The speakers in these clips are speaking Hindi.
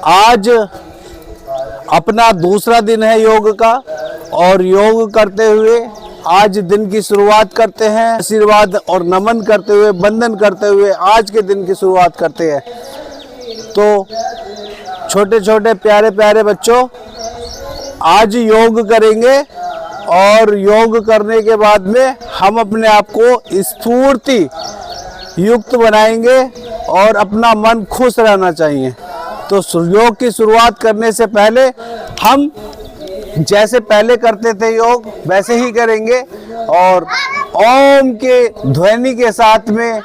आज अपना दूसरा दिन है योग का, और योग करते हुए आज दिन की शुरुआत करते हैं। आशीर्वाद और नमन करते हुए, वंदन करते हुए आज के दिन की शुरुआत करते हैं। तो छोटे छोटे प्यारे प्यारे बच्चों, आज योग करेंगे, और योग करने के बाद में हम अपने आप को स्फूर्ति युक्त बनाएंगे और अपना मन खुश रहना चाहिए। तो योग की शुरुआत करने से पहले हम जैसे पहले करते थे योग वैसे ही करेंगे, और ओम के ध्वनि के साथ में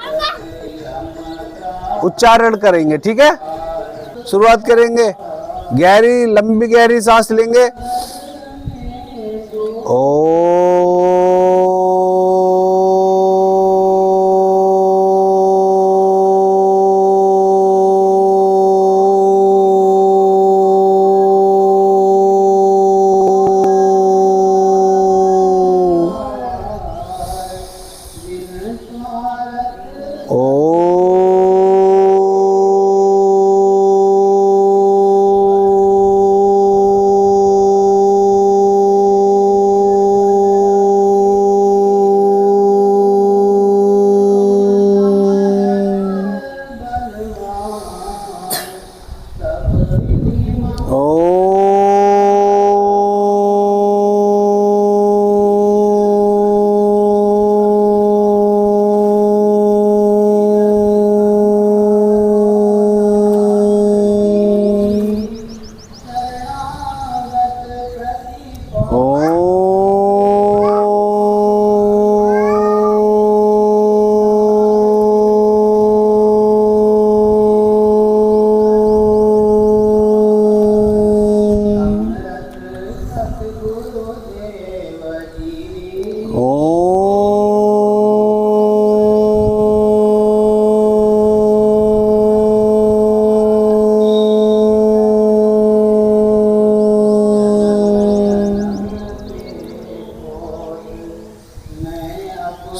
उच्चारण करेंगे। ठीक है, शुरुआत करेंगे। गहरी लंबी गहरी सांस लेंगे।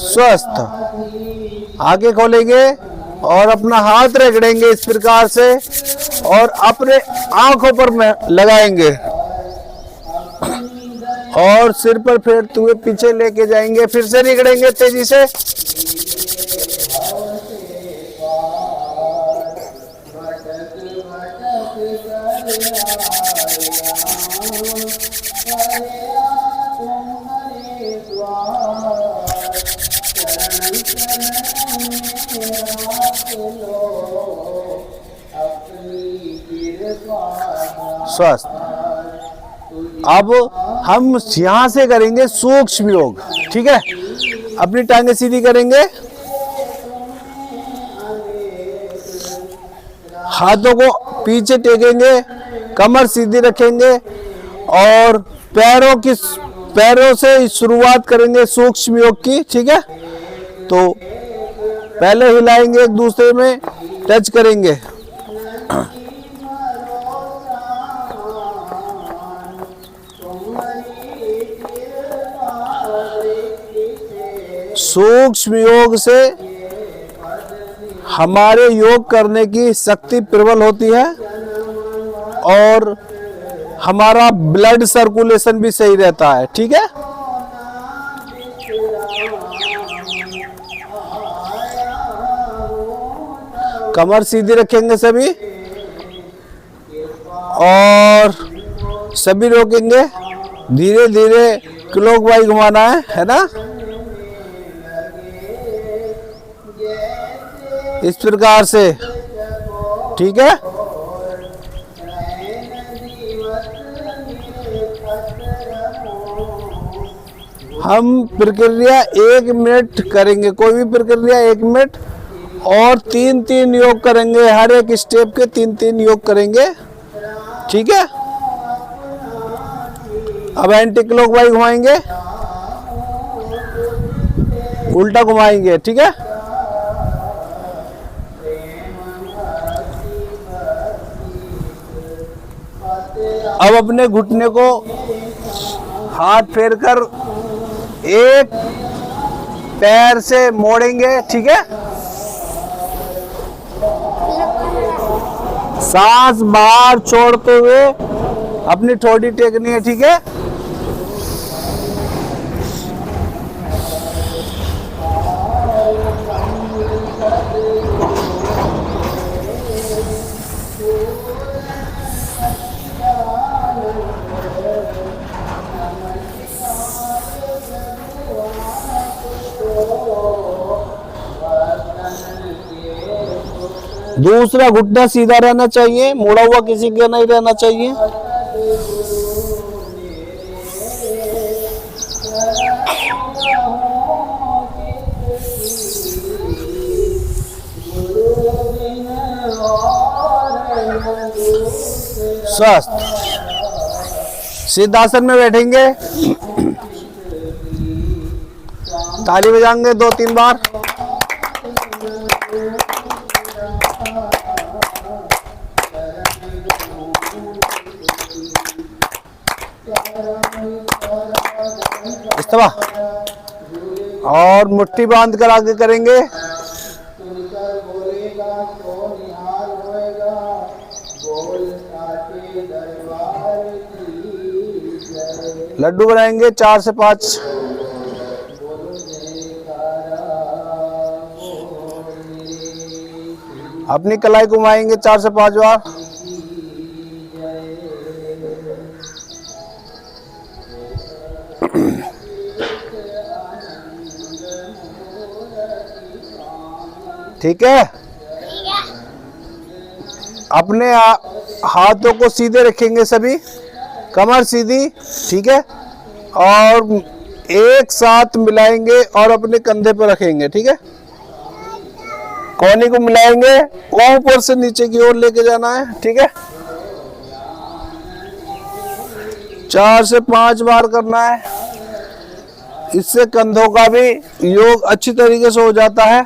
स्वस्थ आगे खोलेंगे और अपना हाथ रगड़ेंगे इस प्रकार से, और अपने आंखों पर लगाएंगे और सिर पर फेरते हुए पीछे लेके जाएंगे। फिर से रगड़ेंगे तेजी से। स्वस्थ। अब हम यहां से करेंगे सूक्ष्म योग। ठीक है, अपनी टांगें सीधी करेंगे, हाथों को पीछे टेकेंगे, कमर सीधी रखेंगे, और पैरों से शुरुआत करेंगे सूक्ष्म योग की। ठीक है, तो पहले हिलाएंगे, एक दूसरे में टच करेंगे। सूक्ष्म योग से हमारे योग करने की शक्ति प्रबल होती है, और हमारा ब्लड सर्कुलेशन भी सही रहता है। ठीक है, कमर सीधी रखेंगे सभी, और सभी रोकेंगे। धीरे धीरे क्लॉकवाइज घुमाना है ना, इस प्रकार से। ठीक है, हम प्रक्रिया 1 मिनट करेंगे, कोई भी प्रक्रिया 1 मिनट, और 3-3 योग करेंगे। हर एक स्टेप के 3-3 योग करेंगे। ठीक है, अब एंटी क्लॉकवाइज घुमाएंगे, उल्टा घुमाएंगे। ठीक है, अब अपने घुटने को हाथ फेरकर एक पैर से मोड़ेंगे। ठीक है, सांस बाहर छोड़ते हुए अपनी ठोड़ी टेकनी है, ठीक है। दूसरा घुटना सीधा रहना चाहिए, मुड़ा हुआ किसी का नहीं रहना चाहिए। स्वस्थ सिद्धासन में बैठेंगे, ताली बजाएंगे 2-3 बार। इस्तेमा और मुट्ठी बांध कर आगे करेंगे। लड्डू बनाएंगे 4 से 5। अपनी कलाई घुमाएंगे 4 से 5 बार। ठीक है। अपने हाथों को सीधे रखेंगे सभी, कमर सीधी, ठीक है। और एक साथ मिलाएंगे और अपने कंधे पर रखेंगे, ठीक है। कोहनी को मिलाएंगे, ऊपर से नीचे की ओर लेके जाना है, ठीक है। 4 से 5 बार करना है। इससे कंधों का भी योग अच्छी तरीके से हो जाता है।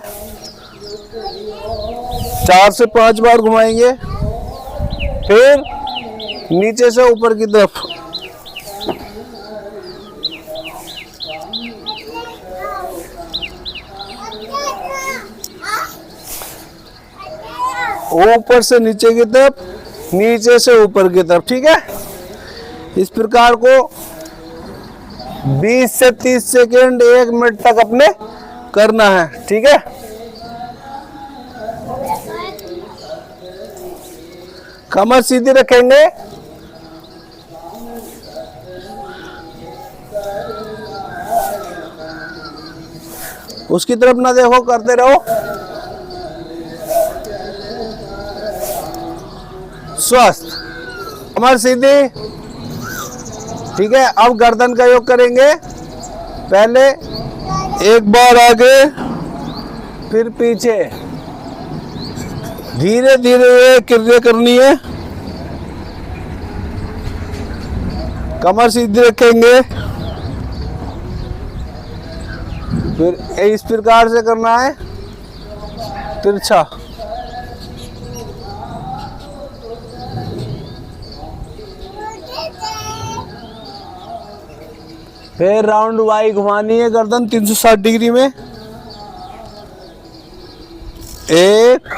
4 से 5 बार घुमाएंगे, फिर नीचे से ऊपर की तरफ। ऊपर से नीचे की तरफ, नीचे से ऊपर की तरफ, ठीक है। इस प्रकार को 20 से 30 सेकेंड 1 मिनट तक अपने करना है, ठीक है। कमर सीधी रखेंगे, उसकी तरफ ना देखो, करते रहो। स्वस्थ, कमर सीधी, ठीक है। अब गर्दन का योग करेंगे। पहले एक बार आगे, फिर पीछे, धीरे धीरे ये क्रिया करनी है। कमर सीधी रखेंगे, फिर इस प्रकार से करना है, तिरछा। फिर राउंड वाई घुमानी है गर्दन 360 डिग्री में। 1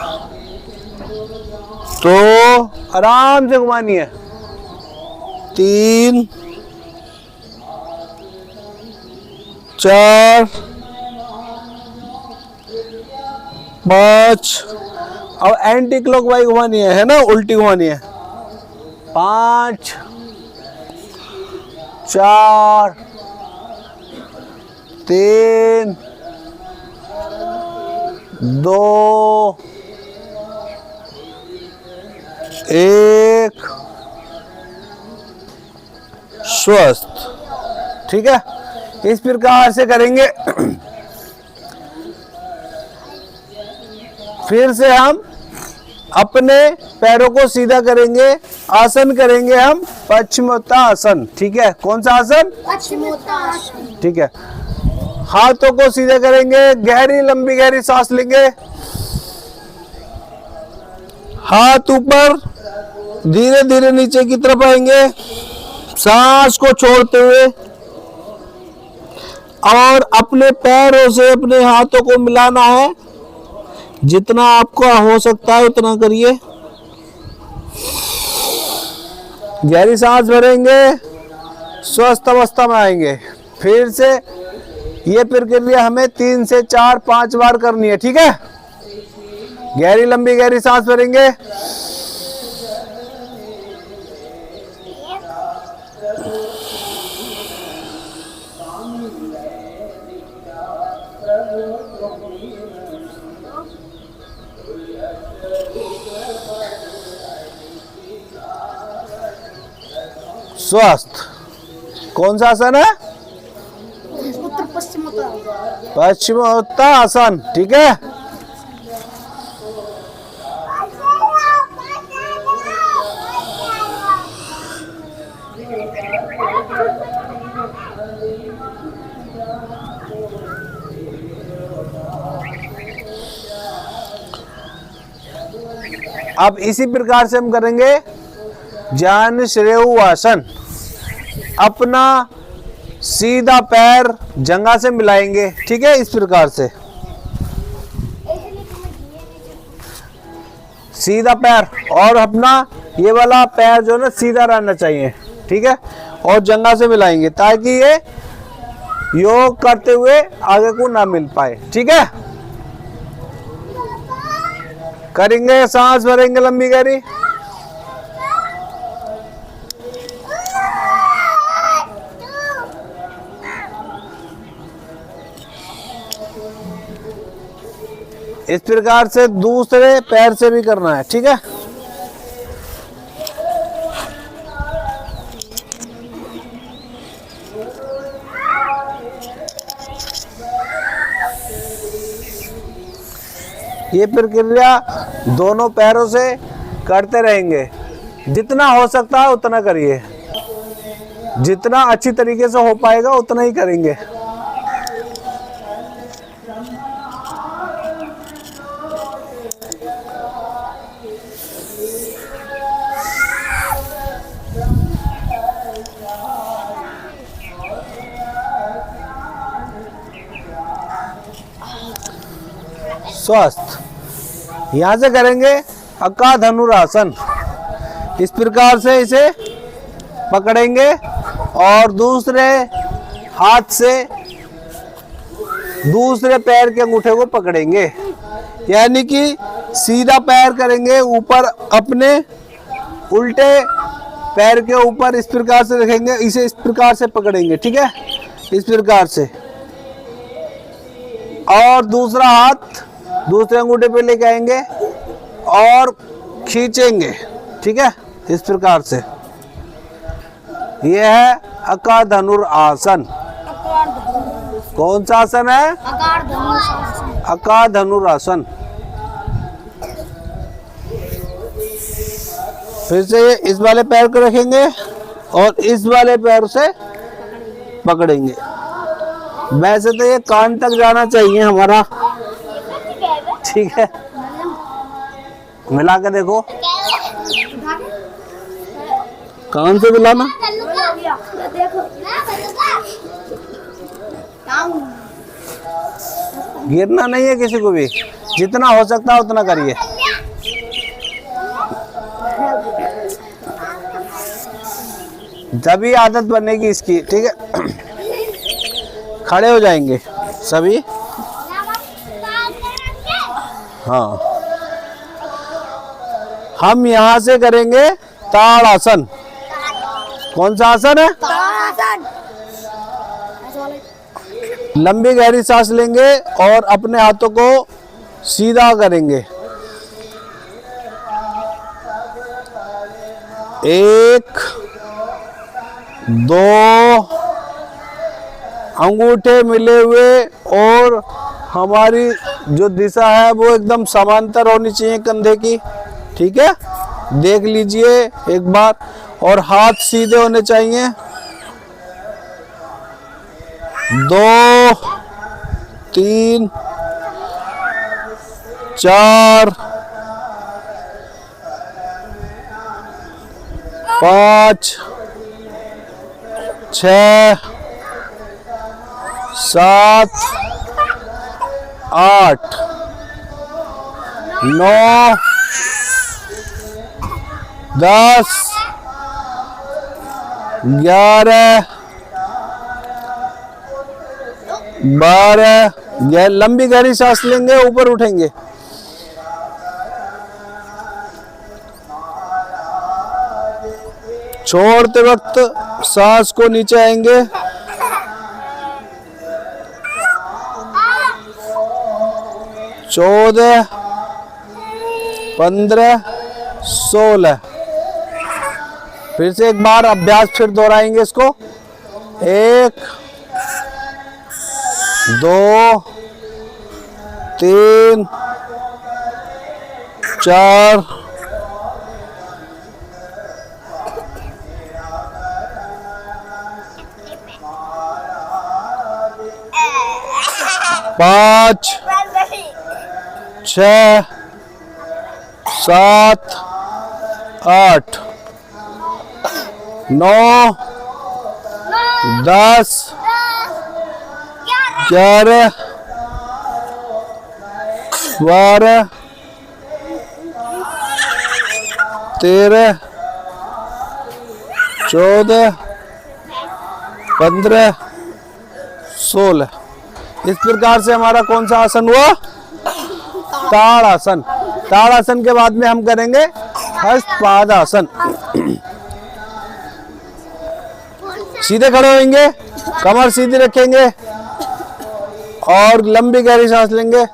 2 आराम से घुमानी है, 3 4 5। अब एंटी क्लॉकवाइज घुमानी है ना, उल्टी घुमानी है। 5 4 3 2 1। स्वस्थ, ठीक है। इस प्रकार से करेंगे। फिर से हम अपने पैरों को सीधा करेंगे, आसन करेंगे हम पश्चिमोत्तासन, ठीक है। कौन सा आसन? पश्चिमोत्तासन, ठीक है। हाथों को सीधे करेंगे, गहरी लंबी गहरी सांस लेंगे, हाथ ऊपर, धीरे धीरे नीचे की तरफ आएंगे, सांस को छोड़ते हुए, और अपने पैरों से अपने हाथों को मिलाना है। जितना आपको हो सकता है उतना करिए। गहरी सांस भरेंगे, स्वस्थ अवस्था में आएंगे। फिर से ये प्रक्रिया हमें 3 से 4 5 बार करनी है, ठीक है। गहरी लंबी गहरी सांस भरेंगे, स्वस्थ। कौन सा आसन है? उत्तर पश्चिमोत्तान आसन, ठीक है। अब इसी प्रकार से हम करेंगे जन श्रेयु आसन। अपना सीधा पैर जंघा से मिलाएंगे, ठीक है, इस प्रकार से सीधा पैर, और अपना ये वाला पैर जो है ना सीधा रहना चाहिए, ठीक है, और जंघा से मिलाएंगे ताकि ये योग करते हुए आगे को ना मिल पाए, ठीक है। करेंगे, सांस भरेंगे लंबी गहरी, इस प्रकार से दूसरे पैर से भी करना है, ठीक है। ये प्रक्रिया दोनों पैरों से करते रहेंगे। जितना हो सकता है उतना करिए, जितना अच्छी तरीके से हो पाएगा उतना ही करेंगे। स्वस्थ। यहां से करेंगे अक्का धनुरासन। इस प्रकार से इसे पकड़ेंगे और दूसरे हाथ से दूसरे पैर के अंगूठे को पकड़ेंगे, यानी कि सीधा पैर करेंगे ऊपर, अपने उल्टे पैर के ऊपर इस प्रकार से रखेंगे, इसे इस प्रकार से पकड़ेंगे, ठीक है, इस प्रकार से, और दूसरा हाथ दूसरे अंगूठे पे लेके आएंगे और खींचेंगे, ठीक है, इस प्रकार से। यह है अका धनुर आसन। कौन सा आसन है? अका धनुर आसन। फिर से इस वाले पैर को रखेंगे और इस वाले पैर से पकड़ेंगे। वैसे तो ये कान तक जाना चाहिए हमारा, ठीक है, मिला के देखो, कान से मिलाना, गिरना नहीं है किसी को भी, जितना हो सकता है उतना करिए। तभी आदत बनेगी इसकी, ठीक है। खड़े हो जाएंगे सभी, हाँ। हम यहां से करेंगे ताड़ासन। कौन सा आसन है? लंबी गहरी सांस लेंगे और अपने हाथों को सीधा करेंगे। 1 2 अंगूठे मिले हुए और हमारी जो दिशा है वो एकदम समांतर होनी चाहिए कंधे की, ठीक है, देख लीजिए एक बार, और हाथ सीधे होने चाहिए। 2 3 4 5 6 7 8 9 10, 11, 12, लंबी गहरी सांस लेंगे, ऊपर उठेंगे। छोड़ते वक्त सांस को नीचे आएंगे। 14, 15, 16। फिर से एक बार अभ्यास फिर दोहराएंगे इसको। 1, 2, 3, 4, 5, 6, 7, 8, 9, 10, 11, 12, 13, 14, 15, 16। इस प्रकार से हमारा कौन सा आसन हुआ? ताड़ासन। ताड़ासन के बाद में हम करेंगे हस्तपादासन। सीधे खड़े होंगे, कमर सीधी रखेंगे और लंबी गहरी सांस लेंगे।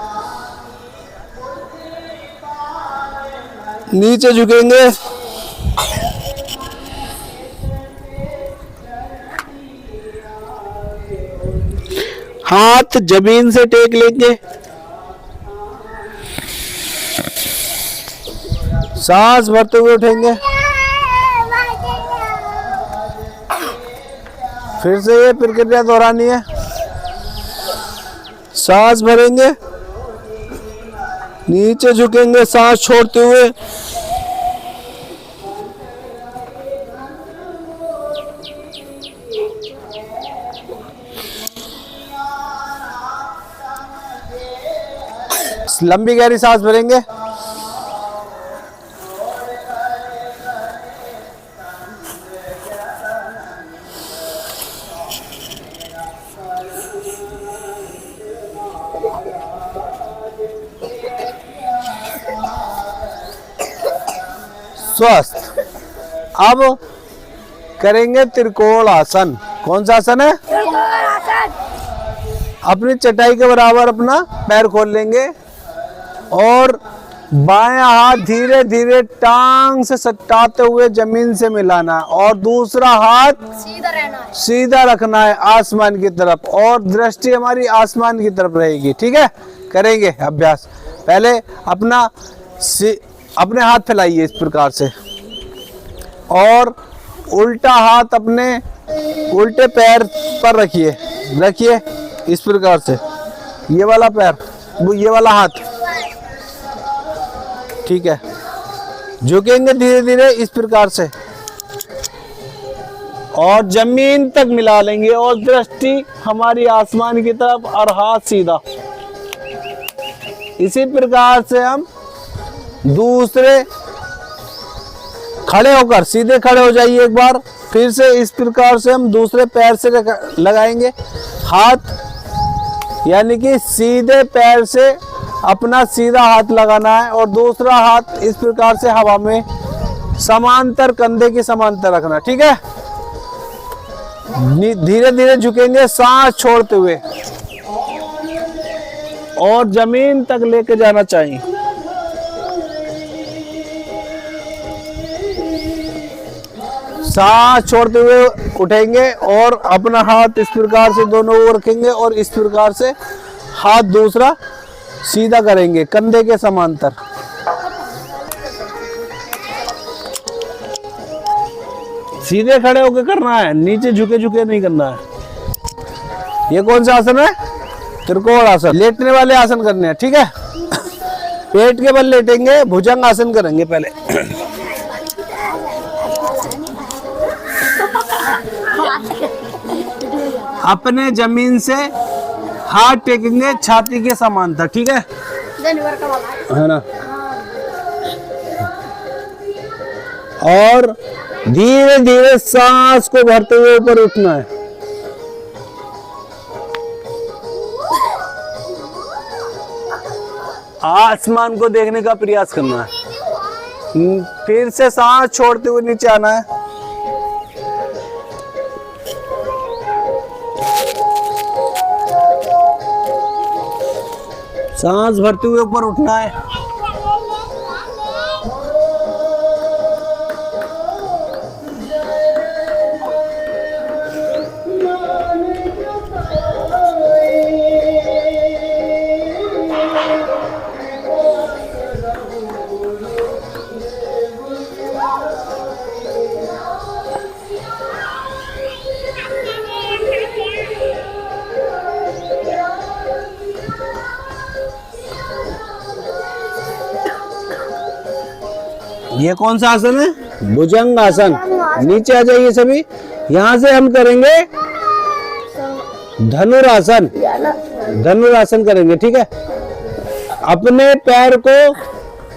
नीचे झुकेंगे, हाथ जमीन से टेक लेंगे। सांस भरते हुए उठेंगे। फिर से ये प्रक्रिया दोहरानी है। सांस भरेंगे, नीचे झुकेंगे सांस छोड़ते हुए। लंबी गहरी सांस भरेंगे। स्वस्थ। अब करेंगे त्रिकोण आसन। कौन सा आसन है? अपनी चटाई के बराबर अपना पैर खोल लेंगे और बायां हाथ धीरे धीरे टांग से सटाते हुए जमीन से मिलाना और दूसरा हाथ सीधा रहना है, सीधा रखना है आसमान की तरफ और दृष्टि हमारी आसमान की तरफ रहेगी। ठीक है, करेंगे अभ्यास। पहले अपने हाथ फैलाइए इस प्रकार से और उल्टा हाथ अपने उल्टे पैर पर रखिए इस प्रकार से। ये वाला पैर, ये वाला हाथ, ठीक है। झुकेंगे धीरे धीरे इस प्रकार से और जमीन तक मिला लेंगे और दृष्टि हमारी आसमान की तरफ और हाथ सीधा। इसी प्रकार से हम दूसरे खड़े होकर सीधे खड़े हो जाइए एक बार। फिर से इस प्रकार से हम दूसरे पैर से लगाएंगे हाथ, यानी कि सीधे पैर से अपना सीधा हाथ लगाना है और दूसरा हाथ इस प्रकार से हवा में समांतर, कंधे के समांतर रखना। ठीक है, धीरे धीरे झुकेंगे सांस छोड़ते हुए और जमीन तक लेके जाना चाहिए। सांस छोड़ते हुए उठेंगे और अपना हाथ इस प्रकार से दोनों ओर रखेंगे और इस प्रकार से हाथ दूसरा सीधा करेंगे कंधे के समांतर। सीधे खड़े होकर करना है, नीचे झुके झुके नहीं करना है। ये कौन सा आसन है? त्रिकोण आसन। लेटने वाले आसन करने हैं। ठीक है, पेट के बल लेटेंगे, भुजंग आसन करेंगे पहले। अपने जमीन से हाथ टेकेंगे छाती के समांतर। ठीक है, है ना। और धीरे धीरे सांस को भरते हुए ऊपर उठना है। आसमान को देखने का प्रयास करना है। फिर से सांस छोड़ते हुए नीचे आना है। सांस भरते हुए ऊपर उठना है। ये कौन सा आसन है? भुजंग आसन। नीचे आ जाइए सभी। यहां से हम करेंगे धनुरासन। धनुरासन करेंगे, ठीक है। अपने पैर को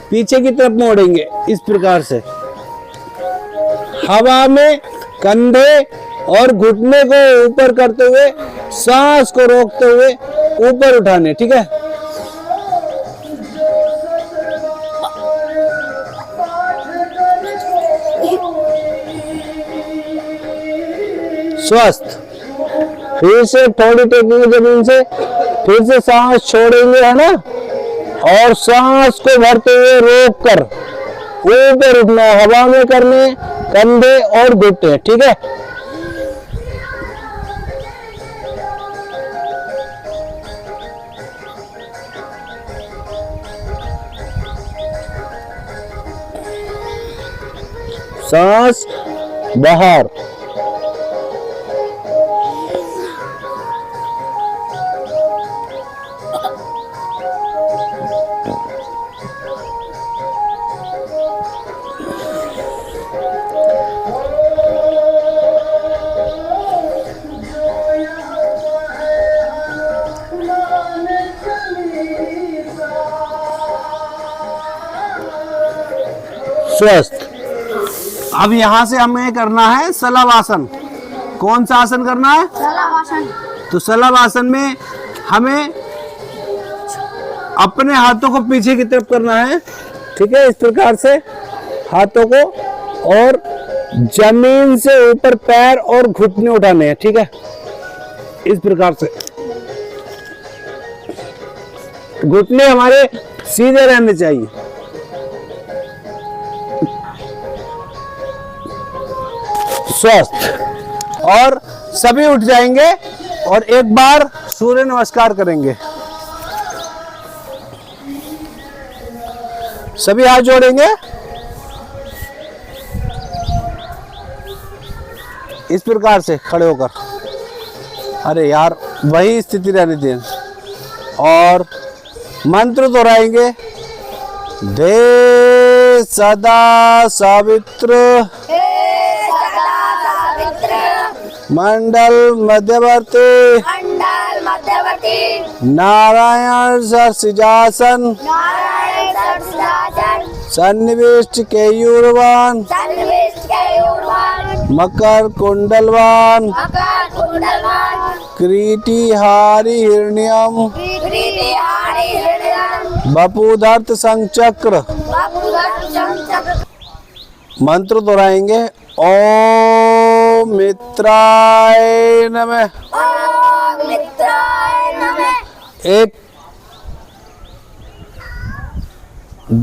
पीछे की तरफ मोड़ेंगे इस प्रकार से। हवा में कंधे और घुटने को ऊपर करते हुए सांस को रोकते हुए ऊपर उठाने, ठीक है। स्वस्थ। फिर से थोड़ी टेकेंगे जमीन से, फिर से सांस छोड़ेंगे, है ना। और सांस को भरते हुए रोक कर ऊपर उठना, हवा में करने कंधे और घुटने, ठीक है। सांस बाहर। स्वस्थ। अब यहां से हमें करना है सलभ आसन। कौन सा आसन करना है? सलभ आसन। तो सलभ आसन में हमें अपने हाथों को पीछे की तरफ करना है, ठीक है। इस प्रकार से हाथों को, और जमीन से ऊपर पैर और घुटने उठाने हैं, ठीक है। इस प्रकार से घुटने हमारे सीधे रहने चाहिए। स्वस्थ। और सभी उठ जाएंगे और एक बार सूर्य नमस्कार करेंगे। सभी हाथ जोड़ेंगे इस प्रकार से खड़े होकर। अरे यार, वही स्थिति रहने दें। और मंत्र दोहराएंगे। दे सदा सावित्र मंडल मध्यवर्ती नारायण सिंहासन सन्निविष्ट केयूरवान मकर कुंडलवान क्रीटिहारी हिरण्यम बपुधर्त संचक्र। मंत्र दोहराएंगे। ओम मित्राय नमः। ओम मित्राय नमः। 1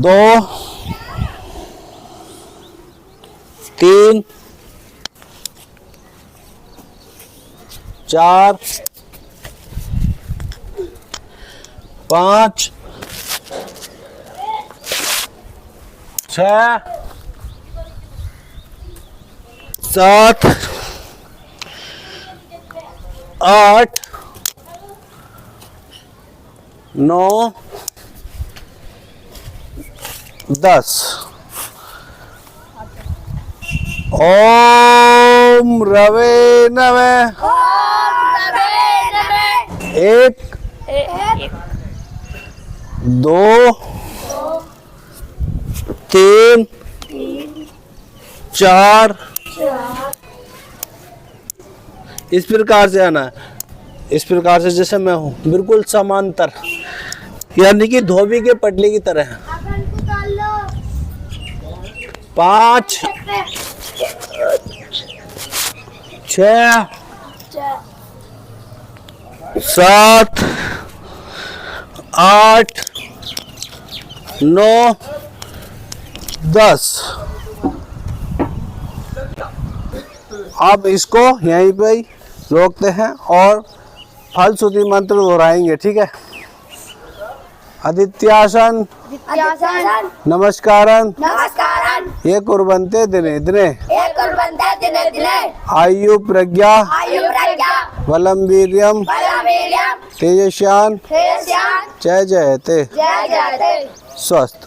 2 3 4 5 6 7 8 9 10। ओम रवे नमः। 1 2 3 4, इस प्रकार से आना है, इस प्रकार से जैसे मैं हूँ बिल्कुल समांतर, यानी कि धोबी के पटली की तरह। 5, 6, 7, 8, 9, 10। अब इसको यहीं पे ही रोकते हैं और फलश्रुति मंत्र दोहराएंगे, ठीक है। आदित्यासन आदित्यासन नमस्कारन नमस्कारन ये कुर्वन्ते दिने दिने एक कुर्वन्ते दिने दिने आयु प्रज्ञा आयु प्रज्ञा बलम वीर्यम बलवीर्यं तेजस्यान तेजस्यान् जय जयते जय जयते। स्वस्थ।